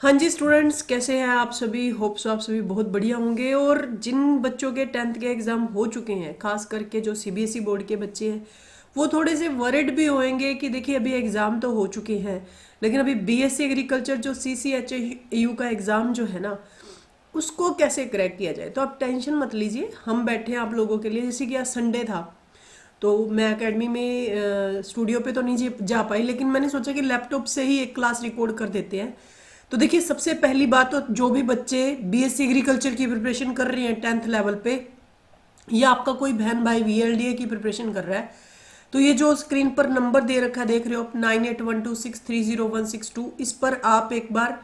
हाँ जी स्टूडेंट्स, कैसे हैं आप सभी। होप्स आप सभी बहुत बढ़िया होंगे। और जिन बच्चों के टेंथ के एग्ज़ाम हो चुके हैं, खास करके जो सीबीएसई बोर्ड के बच्चे हैं, वो थोड़े से वरिड भी होंगे कि देखिए अभी एग्ज़ाम तो हो चुके हैं, लेकिन अभी बीएससी एग्रीकल्चर जो सीसीएचयू का एग्ज़ाम जो है ना, उसको कैसे क्रैक किया जाए। तो आप टेंशन मत लीजिए, हम बैठे हैं आप लोगों के लिए। जैसे कि आज संडे था तो मैं एकेडमी में स्टूडियो पे तो नहीं जा पाई, लेकिन मैंने सोचा कि लैपटॉप से ही एक क्लास रिकॉर्ड कर देते हैं। तो देखिए सबसे पहली बात तो जो भी बच्चे बीएससी एग्रीकल्चर की प्रिपरेशन कर रहे हैं टेंथ लेवल पे, या आपका कोई बहन भाई वीएलडीए की प्रिपरेशन कर रहा है, तो ये जो स्क्रीन पर नंबर दे रखा है देख रहे हो आप, 9812630162, इस पर आप एक बार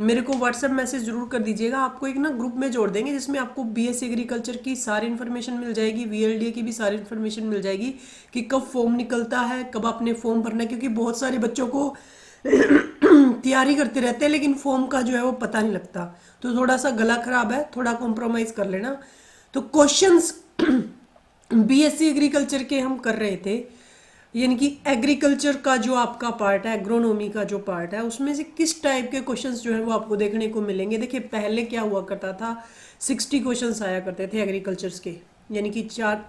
मेरे को व्हाट्सएप मैसेज जरूर कर दीजिएगा। आपको एक ना ग्रुप में जोड़ देंगे जिसमें आपको बीएससी एग्रीकल्चर की सारी इन्फॉर्मेशन मिल जाएगी, वीएलडीए की भी सारी इन्फॉर्मेशन मिल जाएगी कि कब फॉर्म निकलता है, कब आपने फॉर्म भरना है। क्योंकि बहुत सारे बच्चों को तैयारी करते रहते हैं लेकिन फॉर्म का जो है वो पता नहीं लगता, तो थोड़ा सा गला खराब है, थोड़ा कॉम्प्रोमाइज़ कर लेना। तो क्वेश्चंस बीएससी एग्रीकल्चर के हम कर रहे थे, यानी कि एग्रीकल्चर का जो आपका पार्ट है, एग्रोनॉमी का जो पार्ट है, उसमें से किस टाइप के क्वेश्चंस जो है वो आपको देखने को मिलेंगे। देखिए पहले क्या हुआ करता था, 60 क्वेश्चंस आया करते थे एग्रीकल्चर्स के, यानी कि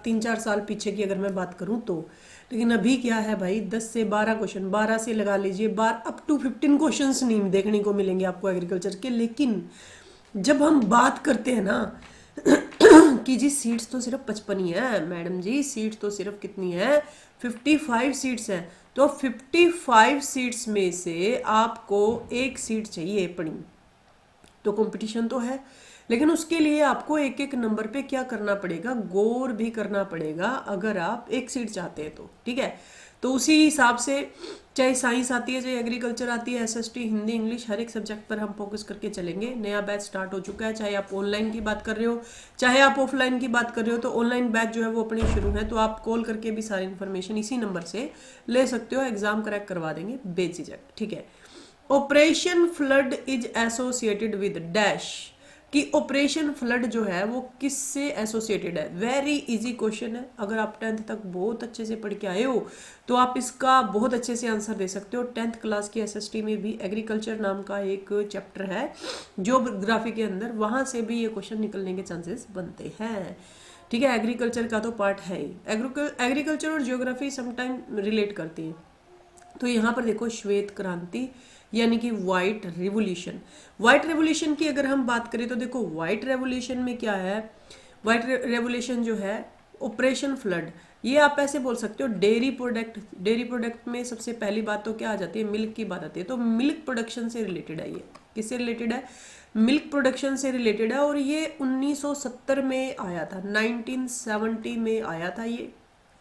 3-4 साल पीछे की अगर मैं बात करूं तो। लेकिन अभी क्या है भाई, 10 से 12 क्वेश्चन, 12 से लगा लीजिए 12 अप टू 15 क्वेश्चंस नहीं देखने को मिलेंगे आपको एग्रीकल्चर के। लेकिन जब हम बात करते हैं ना कि जी सीट्स तो सिर्फ 55 ही है, मैडम जी सीट्स तो सिर्फ कितनी है, 55 सीट्स हैं, तो 55 सीट्स में से आपको एक सीट चाहिए पड़ी, तो कंपटीशन तो है। लेकिन उसके लिए आपको एक एक नंबर पे क्या करना पड़ेगा, गौर भी करना पड़ेगा अगर आप एक सीट चाहते हैं तो, ठीक है। तो उसी हिसाब से चाहे साइंस आती है, चाहे एग्रीकल्चर आती है, एसएसटी, हिंदी, इंग्लिश, हर एक सब्जेक्ट पर हम फोकस करके चलेंगे। नया बैच स्टार्ट हो चुका है, चाहे आप ऑनलाइन की बात कर रहे हो चाहे आप ऑफलाइन की बात कर रहे हो, तो ऑनलाइन बैच जो है वो अपनी शुरू है। तो आप कॉल करके भी सारी इन्फॉर्मेशन इसी नंबर से ले सकते हो, एग्जाम क्रैक करवा देंगे बेझिझक, ठीक है। Operation flood is associated with dash, कि ऑपरेशन फ्लड जो है वो किससे एसोसिएटेड है। वेरी इजी क्वेश्चन है, अगर आप टेंथ तक बहुत अच्छे से पढ़ के आए हो तो आप इसका बहुत अच्छे से आंसर दे सकते हो। टेंथ क्लास की एसएसटी में भी एग्रीकल्चर नाम का एक चैप्टर है ज्योग्राफी के अंदर, वहां से भी ये क्वेश्चन निकलने के चांसेस बनते हैं, ठीक है। एग्रीकल्चर का तो पार्ट है ही, एग्रीकल्चर और ज्योग्राफी समटाइम रिलेट करती है। तो यहाँ पर देखो श्वेत क्रांति यानी कि व्हाइट रिवोल्यूशन। व्हाइट रेवोल्यूशन की अगर हम बात करें तो देखो व्हाइट रेवोल्यूशन में क्या है, व्हाइट रेवोल्यूशन जो है, ऑपरेशन फ्लड, ये आप ऐसे बोल सकते हो डेयरी प्रोडक्ट। डेयरी प्रोडक्ट में सबसे पहली बात तो क्या आ जाती है, मिल्क की बात आती है। तो मिल्क प्रोडक्शन से रिलेटेड है, ये किससे रिलेटेड है, मिल्क प्रोडक्शन से रिलेटेड है। और ये 1970 में आया था, 1970 में आया था ये,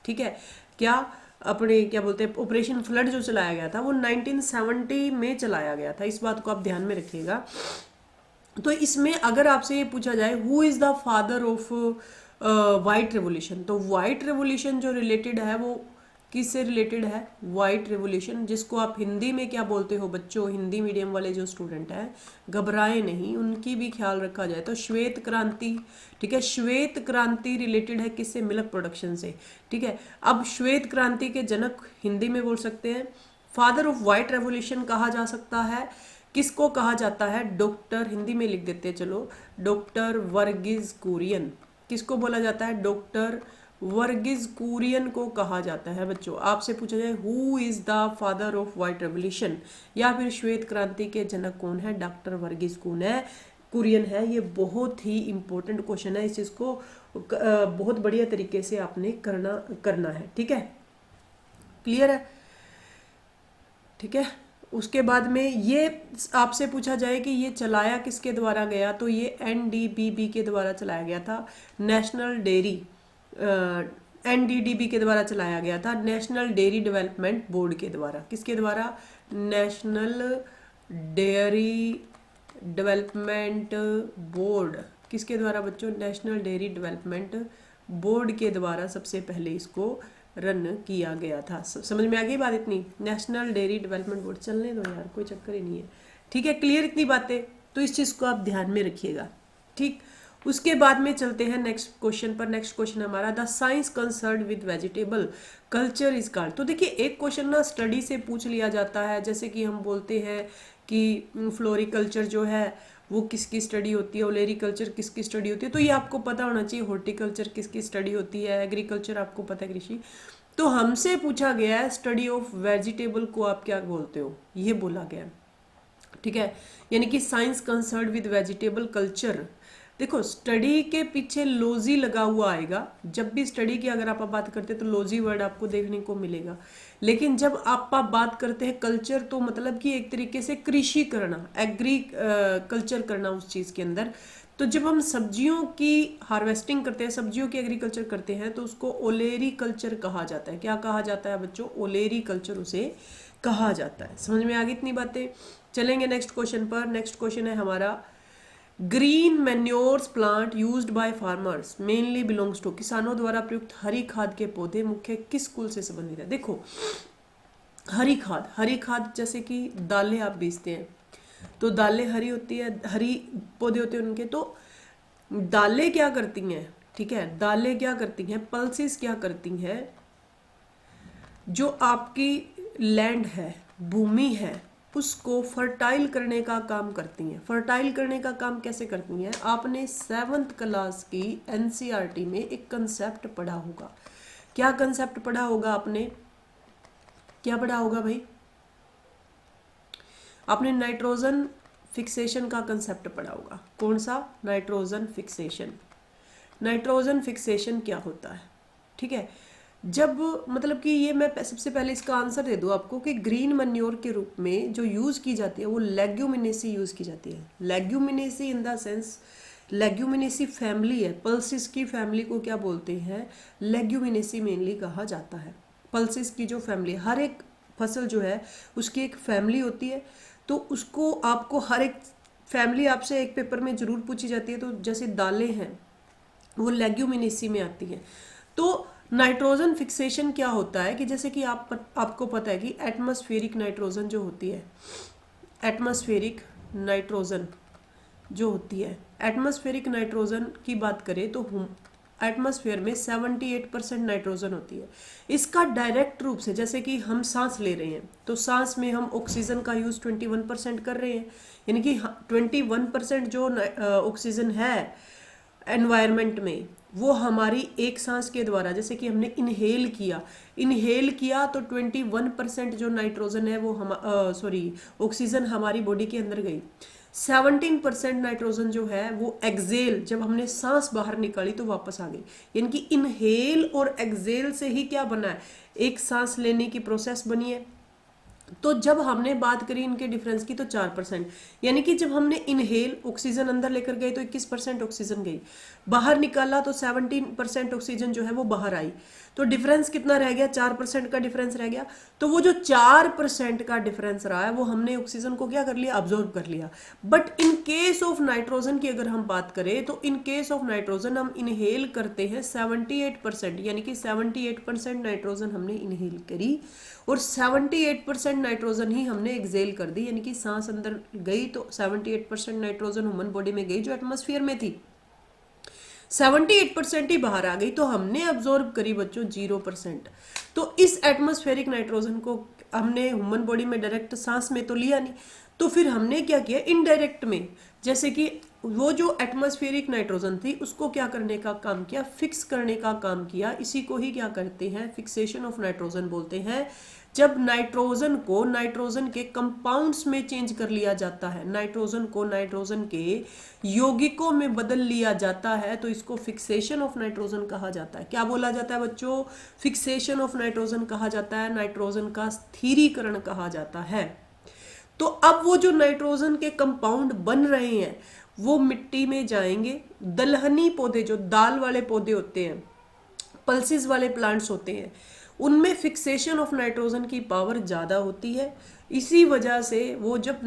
ठीक है। क्या अपने क्या बोलते हैं, ऑपरेशन फ्लड जो चलाया गया था वो 1970 में चलाया गया था, इस बात को आप ध्यान में रखिएगा। तो इसमें अगर आपसे ये पूछा जाए who is the father of white revolution, तो वाइट रेवोल्यूशन जो रिलेटेड है वो किससे रिलेटेड है, वाइट रेवोल्यूशन, जिसको आप हिंदी में क्या बोलते हो बच्चों, हिंदी मीडियम वाले जो स्टूडेंट हैं घबराए नहीं, उनकी भी ख्याल रखा जाए तो श्वेत क्रांति, ठीक है। श्वेत क्रांति रिलेटेड है किससे, मिल्क प्रोडक्शन से, ठीक है। अब श्वेत क्रांति के जनक हिंदी में बोल सकते हैं, फादर ऑफ व्हाइट रेवोल्यूशन कहा जा सकता है, किसको कहा जाता है, डॉक्टर, हिंदी में लिख देते हैं चलो, डॉक्टर वर्गीज कुरियन। किसको बोला जाता है, डॉक्टर वर्गीज कुरियन को कहा जाता है बच्चों। आपसे पूछा जाए who is the father of white revolution, या फिर श्वेत क्रांति के जनक कौन है, डॉक्टर वर्गीज कुरियन है। ये बहुत ही इंपॉर्टेंट क्वेश्चन है, इस चीज को बहुत बढ़िया तरीके से आपने करना है, ठीक है, क्लियर है, ठीक है। उसके बाद में ये आपसे पूछा जाए कि ये चलाया किसके द्वारा गया, तो ये एनडीबीबी के द्वारा चलाया गया था, नेशनल डेयरी, एनडीडीबी के द्वारा चलाया गया था, नेशनल डेयरी डेवलपमेंट बोर्ड के द्वारा। किसके द्वारा, नेशनल डेयरी डेवलपमेंट बोर्ड, किसके द्वारा बच्चों, नेशनल डेयरी डेवलपमेंट बोर्ड के द्वारा सबसे पहले इसको रन किया गया था। समझ में आ गई बात इतनी, नेशनल डेयरी डेवलपमेंट बोर्ड, चलने दो यार कोई चक्कर ही नहीं है, ठीक है, क्लियर इतनी बातें, तो इस चीज़ को आप ध्यान में रखिएगा, ठीक। उसके बाद में चलते हैं नेक्स्ट क्वेश्चन पर। नेक्स्ट क्वेश्चन हमारा, the science concern with vegetable culture is called. तो देखिए एक क्वेश्चन ना स्टडी से पूछ लिया जाता है, जैसे कि हम बोलते हैं कि फ्लोरिकल्चर जो है वो किसकी स्टडी होती है, ओलेरिकल्चर किसकी स्टडी होती है, तो ये आपको पता होना चाहिए। हॉर्टिकल्चर किसकी स्टडी होती है, एग्रीकल्चर आपको पता है, कृषि। तो हमसे पूछा गया है स्टडी ऑफ वेजिटेबल को आप क्या बोलते हो, ये बोला गया है, ठीक है। यानी कि science concern with vegetable culture. देखो स्टडी के पीछे लॉजी लगा हुआ आएगा, जब भी स्टडी की अगर आप बात करते हैं तो लॉजी वर्ड आपको देखने को मिलेगा। लेकिन जब आप बात करते हैं कल्चर, तो मतलब कि एक तरीके से कृषि करना, एग्री कल्चर करना उस चीज़ के अंदर। तो जब हम सब्जियों की हार्वेस्टिंग करते हैं, सब्जियों की एग्रीकल्चर करते हैं, तो उसको ओलेरी कल्चर कहा जाता है। क्या कहा जाता है बच्चों? ओलेरी कल्चर उसे कहा जाता है। समझ में आ गई इतनी बातें? चलेंगे नेक्स्ट क्वेश्चन पर। नेक्स्ट क्वेश्चन है हमारा, green manures plant used by farmers mainly belongs to. किसानों द्वारा प्रयुक्त हरी खाद के पौधे मुख्य किस कुल से संबंधित है? देखो हरी खाद, हरी खाद जैसे कि दालें आप बीजते हैं तो दालें हरी होती है, हरी पौधे होते हैं उनके। तो दालें क्या करती हैं, ठीक है, दालें क्या करती हैं, पल्सेस क्या करती हैं, जो आपकी लैंड है, भूमि है, उसको फर्टाइल करने का काम करती हैं। फर्टाइल करने का काम कैसे करती हैं? आपने 7th क्लास की एनसीईआरटी में एक कंसेप्ट पढ़ा होगा। क्या कंसेप्ट पढ़ा होगा आपने? क्या पढ़ा होगा भाई? आपने नाइट्रोजन फिक्सेशन का कंसेप्ट पढ़ा होगा। कौन सा? Nitrogen fixation. नाइट्रोजन फिक्सेशन क्या होता है? ठीक है, जब मतलब कि ये मैं सबसे पहले इसका आंसर दे दूँ आपको कि ग्रीन मैन्योर के रूप में जो यूज़ की जाती है वो लेग्यूमिनेसी यूज़ की जाती है। Leguminosae in the sense, leguminosae family है, पल्सिस की फैमिली को क्या बोलते हैं? लेग्यूमिनेसी मेनली कहा जाता है। पल्सिस की जो फैमिली, हर एक फसल जो है उसकी एक फैमिली होती है, तो उसको आपको हर एक फैमिली आपसे एक पेपर में जरूर पूछी जाती है। तो जैसे दालें हैं वो लेग्यूमिनेसी में आती हैं। तो नाइट्रोजन फिक्सेशन क्या होता है कि जैसे कि आपको पता है कि एटमॉस्फेरिक नाइट्रोजन जो होती है, एटमॉस्फेरिक नाइट्रोजन जो होती है, एटमॉस्फेरिक नाइट्रोजन की बात करें तो एटमॉस्फेयर में 78% नाइट्रोजन होती है। इसका डायरेक्ट रूप से, जैसे कि हम सांस ले रहे हैं तो सांस में हम ऑक्सीजन का यूज़ 21% कर रहे हैं, यानी कि 21% जो ऑक्सीजन है एनवायरनमेंट में वो हमारी एक सांस के द्वारा, जैसे कि हमने इनहेल किया तो 21% जो नाइट्रोजन है वो हम ऑक्सीजन हमारी बॉडी के अंदर गई। 17% नाइट्रोजन जो है वो एक्सेल, जब हमने सांस बाहर निकाली तो वापस आ गई। यानी कि इनहेल और एक्सेल से ही क्या बना है? एक सांस लेने की प्रोसेस बनी है। तो जब हमने बात करी इनके डिफरेंस की तो 4%, यानी कि जब हमने इनहेल ऑक्सीजन अंदर लेकर गए तो 21% ऑक्सीजन गई, बाहर निकाला तो 17% ऑक्सीजन जो है वो बाहर आई। तो डिफरेंस कितना रह गया? 4% का डिफरेंस रह गया। तो वो जो 4% का डिफरेंस रहा है वो हमने ऑक्सीजन को क्या कर लिया? अब्जॉर्व कर लिया। But in case of nitrogen की अगर हम बात करें तो इन केस ऑफ नाइट्रोजन हम इनहेल करते हैं 78%, यानी कि 78% नाइट्रोजन हमने इनहेल करी और 78% नाइट्रोजन ही हमने एक्सेल कर दी, यानी कि सांस अंदर गई तो 78% नाइट्रोजन ह्यूमन बॉडी में गई जो एटमॉस्फेयर में थी, 78% ही बाहर आ गई। तो हमने अब्जॉर्ब करी बच्चों 0%। तो इस एटमॉस्फेरिक नाइट्रोजन को हमने ह्यूमन बॉडी में डायरेक्ट सांस में तो लिया नहीं, तो फिर हमने क्या किया? इनडायरेक्ट में, जैसे कि वो जो एटमॉस्फेरिक नाइट्रोजन थी उसको क्या करने का काम किया? फिक्स करने का काम किया। इसी को ही क्या करते हैं? फिक्सेशन ऑफ नाइट्रोजन बोलते हैं। जब नाइट्रोजन को नाइट्रोजन के कंपाउंड्स में चेंज कर लिया जाता है, नाइट्रोजन को नाइट्रोजन के यौगिकों में बदल लिया जाता है, तो इसको फिक्सेशन ऑफ नाइट्रोजन कहा जाता है। क्या बोला जाता है बच्चों? फिक्सेशन ऑफ नाइट्रोजन कहा जाता है, नाइट्रोजन का स्थिरीकरण कहा जाता है। तो अब वो जो नाइट्रोजन के कंपाउंड बन रहे हैं वो मिट्टी में जाएंगे। दलहनी पौधे, जो दाल वाले पौधे होते हैं, पल्सिस वाले प्लांट्स होते हैं, उनमें फिक्सेशन ऑफ नाइट्रोजन की पावर ज़्यादा होती है। इसी वजह से वो जब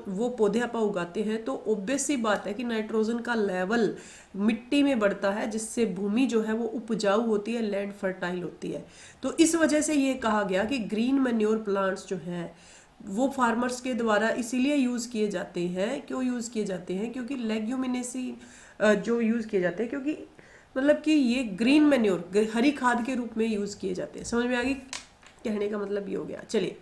वो पौधे आप उगाते हैं तो ऑब्वियस सी बात है कि नाइट्रोजन का लेवल मिट्टी में बढ़ता है, जिससे भूमि जो है वो उपजाऊ होती है, लैंड फर्टाइल होती है। तो इस वजह से ये कहा गया कि ग्रीन मैन्योर प्लांट्स जो हैं वो फार्मर्स के द्वारा इसीलिए यूज़ किए जाते हैं। क्यों यूज़ किए जाते हैं? क्योंकि लेग्यूमिनेसी जो यूज़ किए जाते हैं, क्योंकि मतलब कि ये ग्रीन मैन्योर हरी खाद के रूप में यूज़ किए जाते हैं। समझ में आ गई? कहने का मतलब ये हो गया। चलिए,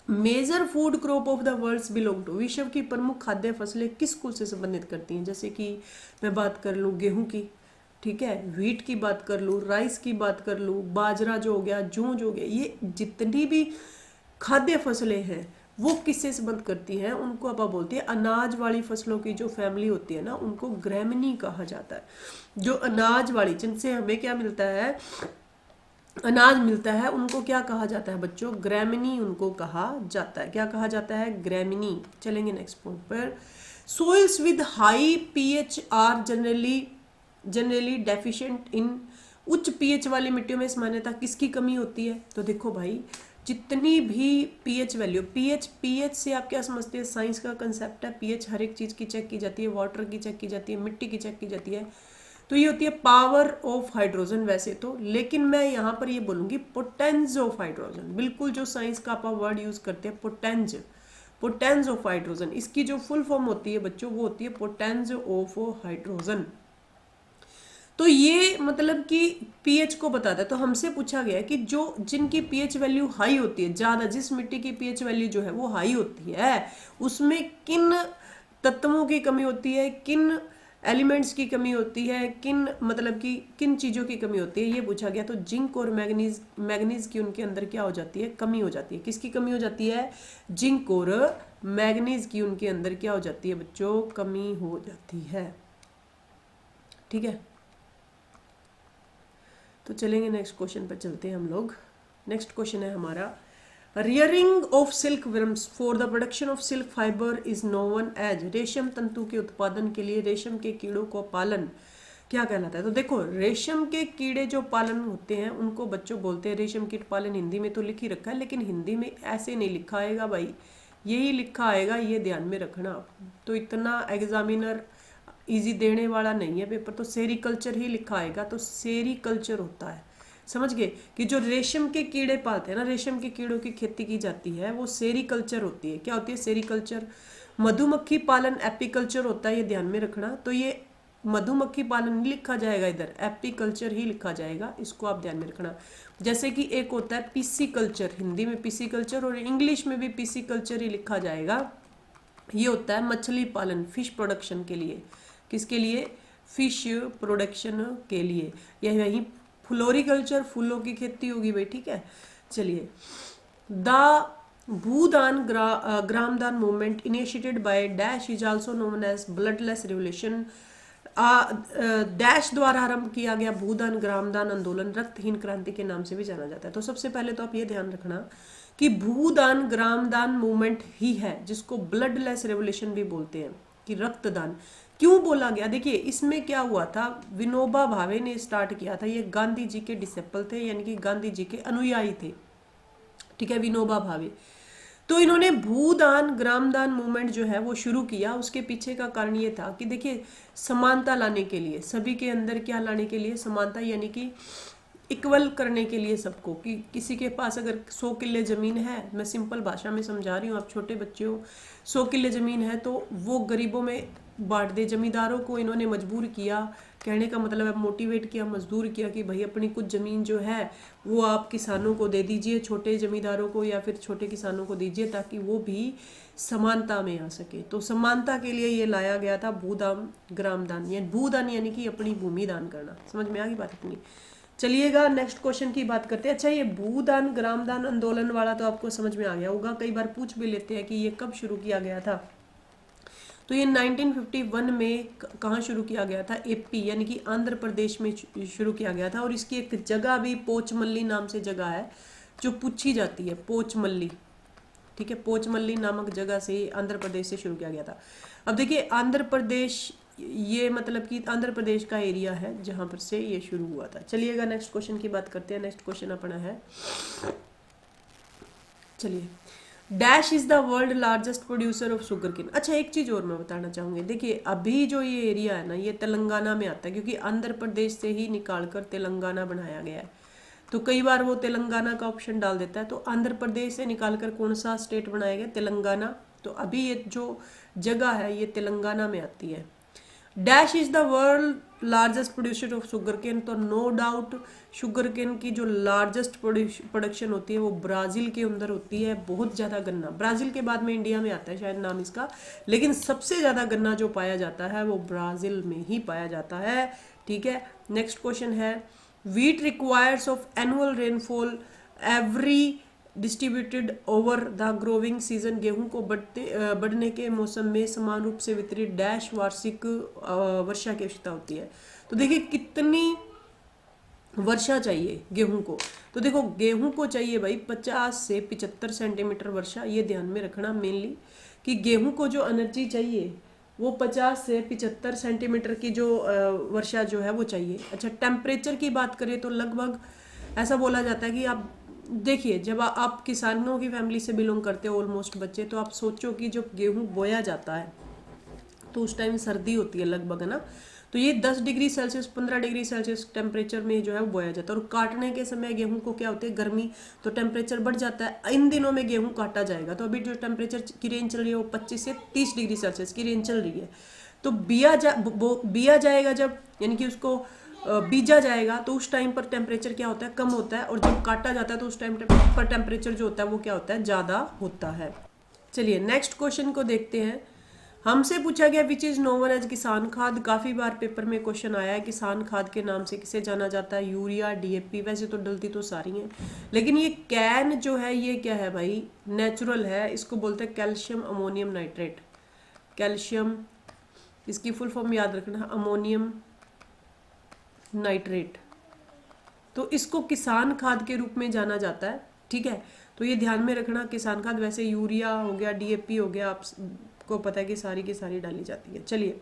major food crop of the worlds belong to, विश्व की प्रमुख खाद्य फसलें किस कुल से संबंधित करती हैं? जैसे कि मैं बात कर लूँ गेहूं की, ठीक है, व्हीट की बात कर लूँ, राइस की बात कर लूँ, बाजरा जो हो गया, जौ जो हो गया, ये जितनी भी खाद्य फसलें हैं वो किससे संबंध करती हैं? उनको आप बोलते हैं अनाज वाली फसलों की जो फैमिली होती है ना, उनको ग्रैमिनी कहा जाता है। जो अनाज वाली, जिनसे हमें क्या मिलता है, अनाज मिलता है, उनको क्या कहा जाता है बच्चों? ग्रैमिनी उनको कहा जाता है। क्या कहा जाता है? ग्रैमिनी। चलेंगे नेक्स्ट पॉइंट पर। Soils with high pH are generally deficient in, उच्च पीएच वाली मिट्टियों में सामान्यतः किसकी कमी होती है? तो देखो भाई, जितनी भी पीएच वैल्यू, पीएच से आप क्या समझते हैं? साइंस का कंसेप्ट है, पीएच हर एक चीज़ की चेक की जाती है, वाटर की चेक की जाती है, मिट्टी की चेक की जाती है, तो ये होती है पावर ऑफ हाइड्रोजन वैसे तो, लेकिन मैं यहाँ पर ये बोलूँगी पोटेंज ऑफ हाइड्रोजन। बिल्कुल जो साइंस का आप वर्ड यूज़ करते हैं पोटेंज ऑफ हाइड्रोजन, इसकी जो फुल फॉर्म होती है बच्चों वो होती है पोटेंज ऑफ हाइड्रोजन। तो ये मतलब कि पीएच को बताता है। तो हमसे पूछा गया कि जो जिनकी पीएच वैल्यू हाई होती है, ज़्यादा, जिस मिट्टी की पीएच वैल्यू जो है वो हाई होती है, उसमें किन तत्वों की कमी होती है, किन एलिमेंट्स की कमी होती है, किन मतलब कि किन चीज़ों की कमी होती है, ये पूछा गया। तो जिंक और मैग्नीज की उनके अंदर क्या हो जाती है? कमी हो जाती है। किसकी कमी हो जाती है? जिंक और मैग्नीज की उनके अंदर क्या हो जाती है बच्चों? कमी हो जाती है। ठीक है, तो चलेंगे नेक्स्ट क्वेश्चन पर चलते हैं हम लोग। नेक्स्ट क्वेश्चन है हमारा, rearing of silk worms for the production of silk fibre is known as, रेशम तंतु के उत्पादन के लिए रेशम के कीड़ों को पालन क्या कहलाता है? तो देखो, रेशम के कीड़े जो पालन होते हैं उनको बच्चों बोलते हैं रेशम कीट पालन। हिंदी में तो लिख ही रखा है, लेकिन हिंदी में ऐसे नहीं लिखा आएगा भाई, यही लिखा आएगा, ये ध्यान में रखना आप। तो इतना एग्जामिनर इजी देने वाला नहीं है पेपर, तो सेरीकल्चर ही लिखा आएगा, तो सेरीकल्चर होता है। समझ गए कि जो रेशम के कीड़े पालते हैं ना, रेशम के कीड़ों की खेती की जाती है, वो सेरीकल्चर होती है। क्या होती है? सेरीकल्चर। मधुमक्खी पालन एपीकल्चर होता है, ये ध्यान में रखना। तो ये मधुमक्खी पालन नहीं लिखा जाएगा इधर, एपीकल्चर ही लिखा जाएगा, इसको आप ध्यान में रखना। जैसे कि एक होता है पीसीकल्चर, हिंदी में पीसीकल्चर और इंग्लिश में भी पीसीकल्चर ही लिखा जाएगा। ये होता है मछली पालन, फिश प्रोडक्शन के लिए। किसके लिए? फिश प्रोडक्शन के लिए। यह वही फ्लोरिकल्चर, फूलों की खेती होगी भाई। ठीक है, चलिए। The Bhoodan Gramdan movement initiated by dash is also known as bloodless revolution, dash द्वारा आरंभ किया गया भूदान ग्रामदान आंदोलन रक्तहीन क्रांति के नाम से भी जाना जाता है। तो सबसे पहले तो आप ये ध्यान रखना कि भूदान ग्रामदान मूवमेंट ही है जिसको ब्लडलेस रेवोल्यूशन भी बोलते हैं, कि रक्तदान क्यों बोला गया? देखिए, इसमें क्या हुआ था, विनोबा भावे ने स्टार्ट किया था। ये गांधी जी के डिसेपल थे, यानी कि गांधी जी के अनुयायी थे। ठीक है, विनोबा भावे। तो इन्होंने भूदान ग्रामदान मूवमेंट जो है वो शुरू किया। उसके पीछे का कारण ये था कि देखिए, समानता लाने के लिए, सभी के अंदर क्या लाने के लिए? समानता, यानी कि इक्वल करने के लिए सबको, कि किसी के पास अगर 100 किल्ले ज़मीन है, मैं सिंपल भाषा में समझा रही हूँ, आप छोटे बच्चे हो, 100 किल्ले ज़मीन है तो वो गरीबों में बांट दे। जमींदारों को इन्होंने मजबूर किया, कहने का मतलब है मोटिवेट किया, मजदूर किया कि भाई अपनी कुछ ज़मीन जो है वो आप किसानों को दे दीजिए, छोटे ज़मींदारों को या फिर छोटे किसानों को दीजिए, ताकि वो भी समानता में आ सके। तो समानता के लिए ये लाया गया था भूदान ग्रामदान, या भूदान यानी कि अपनी भूमि दान करना। समझ में आ गई बात इतनी? चलिएगा, नेक्स्ट क्वेश्चन की बात करते हैं। अच्छा, ये भूदान ग्रामदान आंदोलन वाला तो आपको समझ में आ गया होगा, कई बार पूछ भी लेते हैं कि ये कब शुरू किया गया था। तो ये 1951 में कहाँ शुरू किया गया था? एपी यानी कि आंध्र प्रदेश में शुरू किया गया था। और इसकी एक जगह भी पोचमल्ली नाम से जगह है जो पूछी जाती है, पोचमल्ली। ठीक है, पोचमल्ली नामक जगह से आंध्र प्रदेश से शुरू किया गया था। अब देखिए, आंध्र प्रदेश, ये मतलब कि आंध्र प्रदेश का एरिया है जहाँ पर से ये शुरू हुआ था। चलिएगा, नेक्स्ट क्वेश्चन की बात करते हैं। नेक्स्ट क्वेश्चन अपना है, चलिए, dash is the world largest producer of sugar cane. अच्छा, एक चीज़ और मैं बताना चाहूँगी। देखिए, अभी जो ये एरिया है ना, ये तेलंगाना में आता है, क्योंकि आंध्र प्रदेश से ही निकाल कर तेलंगाना बनाया गया है। तो कई बार वो तेलंगाना का ऑप्शन डाल देता है, तो आंध्र प्रदेश से निकाल कर कौन सा स्टेट बनाया गया? तेलंगाना। तो अभी ये जो जगह है ये तेलंगाना में आती है। Dash is the world largest producer of sugar cane, तो नो डाउट शुगर केन की जो लार्जेस्ट प्रोडक्शन होती है वो ब्राज़ील के अंदर होती है। बहुत ज़्यादा गन्ना, ब्राज़ील के बाद में इंडिया में आता है शायद नाम इसका, लेकिन सबसे ज़्यादा गन्ना जो पाया जाता है वो ब्राज़ील में ही पाया जाता है। ठीक है, नेक्स्ट क्वेश्चन है, wheat requires of annual rainfall every distributed over the growing season, गेहूं को बढ़ने के मौसम में समान रूप से वितरित डैश वार्षिक वर्षा की आवश्यकता होती है। तो देखिए कितनी वर्षा चाहिए गेहूं को, तो देखो गेहूं को चाहिए भाई 50 से 75 सेंटीमीटर वर्षा। ये ध्यान में रखना मेनली कि गेहूं को जो एनर्जी चाहिए वो 50 से 75 सेंटीमीटर की जो वर्षा जो है वो चाहिए। अच्छा, टेम्परेचर की बात करें तो लगभग ऐसा बोला जाता है कि आप देखिए, जब आप किसानों की फैमिली से बिलोंग करते हो ऑलमोस्ट बच्चे, तो आप सोचो कि जब गेहूं बोया जाता है तो उस टाइम सर्दी होती है लगभग, है ना, तो ये 10 degree Celsius 15 degree Celsius temperature में जो है वो बोया जाता है। और काटने के समय गेहूं को क्या होती है, गर्मी, तो टेम्परेचर बढ़ जाता है। इन दिनों में गेहूं काटा जाएगा, तो अभी जो टेम्परेचर की रेंज चल रही है वो 25 से 30 डिग्री सेल्सियस की रेंज चल रही है। तो बिया जाएगा जब, यानी कि उसको बीजा जाएगा, तो उस टाइम पर टेम्परेचर क्या होता है, कम होता है, और जब काटा जाता है तो उस टाइम पर टेम्परेचर जो होता है वो क्या होता है, ज़्यादा होता है। चलिए नेक्स्ट क्वेश्चन को देखते हैं। हमसे पूछा गया विच इज नोवन एज किसान खाद। काफ़ी बार पेपर में क्वेश्चन आया है, किसान खाद के नाम से किसे जाना जाता है, यूरिया, डीएपी। वैसे तो डलती तो सारी हैं, लेकिन ये कैन जो है ये क्या है भाई, नेचुरल है, इसको बोलते हैं कैल्शियम अमोनियम नाइट्रेट। कैल्शियम, इसकी फुल फॉर्म याद रखना, अमोनियम नाइट्रेट। तो इसको किसान खाद के रूप में जाना जाता है। ठीक है, तो ये ध्यान में रखना, किसान खाद। वैसे यूरिया हो गया, डीएपी हो गया, आपको पता है कि सारी की सारी डाली जाती है। चलिए,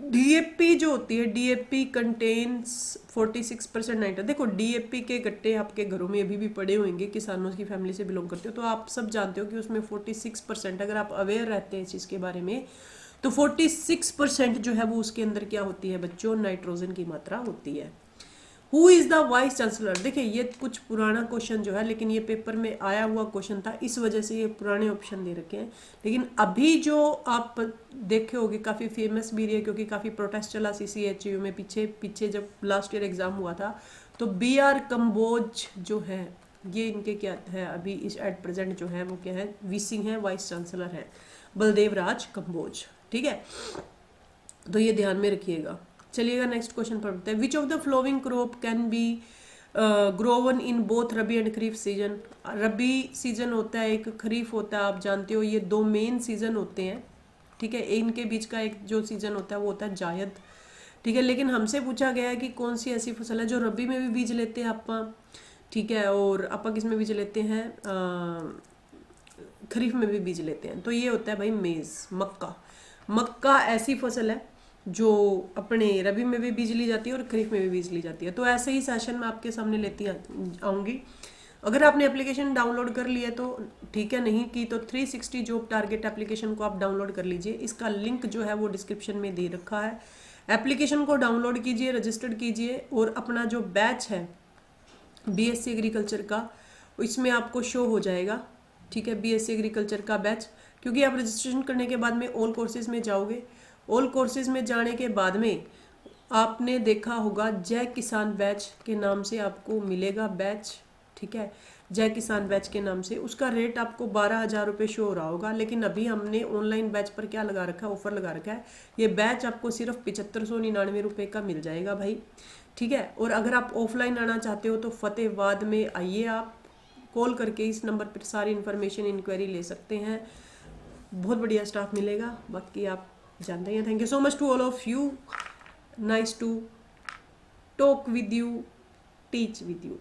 डीएपी जो होती है, डीएपी कंटेन्स 46% नाइट्रोजन। देखो डीएपी के गट्टे आपके घरों में अभी भी पड़े होंगे, किसानों की फैमिली से बिलोंग करते हो तो आप सब जानते हो कि उसमें 46%, अगर आप अवेयर रहते हैं इस चीज़ के बारे में, तो 46% जो है वो उसके अंदर क्या होती है बच्चों, नाइट्रोजन की मात्रा होती है। Who is the vice chancellor. देखिए ये कुछ पुराना क्वेश्चन जो है, लेकिन ये पेपर में आया हुआ क्वेश्चन था, इस वजह से ये पुराने ऑप्शन दे रखे हैं। लेकिन अभी जो आप देखे होगे काफ़ी फेमस भी रही है, क्योंकि काफ़ी प्रोटेस्ट चला CCHU में पीछे जब लास्ट ईयर एग्जाम हुआ था, तो BR कंबोज जो है ये इनके क्या है अभी इस एट प्रेजेंट जो है वो क्या है, VC हैं, वाइस चांसलर हैं बलदेव राज कंबोज। ठीक है, तो ये ध्यान में रखिएगा। चलिएगा नेक्स्ट क्वेश्चन पर बढ़ते हैं। Which of the following crop can be grown in both rabi and kharif season. Rabi season होता है एक, खरीफ होता है, आप जानते हो ये दो मेन सीजन होते हैं। ठीक है, इनके बीच का एक जो सीजन होता है वो होता है जायद। ठीक है, लेकिन हमसे पूछा गया है कि कौन सी ऐसी फसल है जो रबी में भी बीज लेते हैं आपा, ठीक है, और आपा किस में बीज लेते हैं, खरीफ में भी बीज लेते हैं। तो ये होता है भाई मेज़, मक्का। मक्का ऐसी फसल है जो अपने रबी में भी बीज ली जाती है और खरीफ में भी बीज ली जाती है। तो ऐसे ही सेशन में आपके सामने लेती आऊँगी। अगर आपने एप्लीकेशन डाउनलोड कर लिया तो ठीक है, नहीं की तो 360 जॉब टारगेट एप्लीकेशन को आप डाउनलोड कर लीजिए। इसका लिंक जो है वो डिस्क्रिप्शन में दे रखा है। एप्लीकेशन को डाउनलोड कीजिए, रजिस्टर्ड कीजिए, और अपना जो बैच है BSc एग्रीकल्चर का, इसमें आपको शो हो जाएगा। ठीक है, BSc एग्रीकल्चर का बैच, क्योंकि आप रजिस्ट्रेशन करने के बाद में ऑल कोर्सेज में जाओगे। ऑल कोर्सेज में जाने के बाद में आपने देखा होगा जय किसान बैच के नाम से आपको मिलेगा बैच। ठीक है, जय किसान बैच के नाम से उसका रेट आपको 12,000 रुपये शो हो रहा होगा, लेकिन अभी हमने ऑनलाइन बैच पर क्या लगा रखा है, ऑफर लगा रखा है। ये बैच आपको सिर्फ 7599 रुपये का मिल जाएगा भाई। ठीक है, और अगर आप ऑफलाइन आना चाहते हो तो फतेहाबाद में आइए, आप कॉल करके इस नंबर पर सारी इन्फॉर्मेशन इंक्वायरी ले सकते हैं। बहुत बढ़िया स्टाफ मिलेगा, बाकी आप जानते हैं। Thank you so much to all of you, nice to talk with you, teach with you.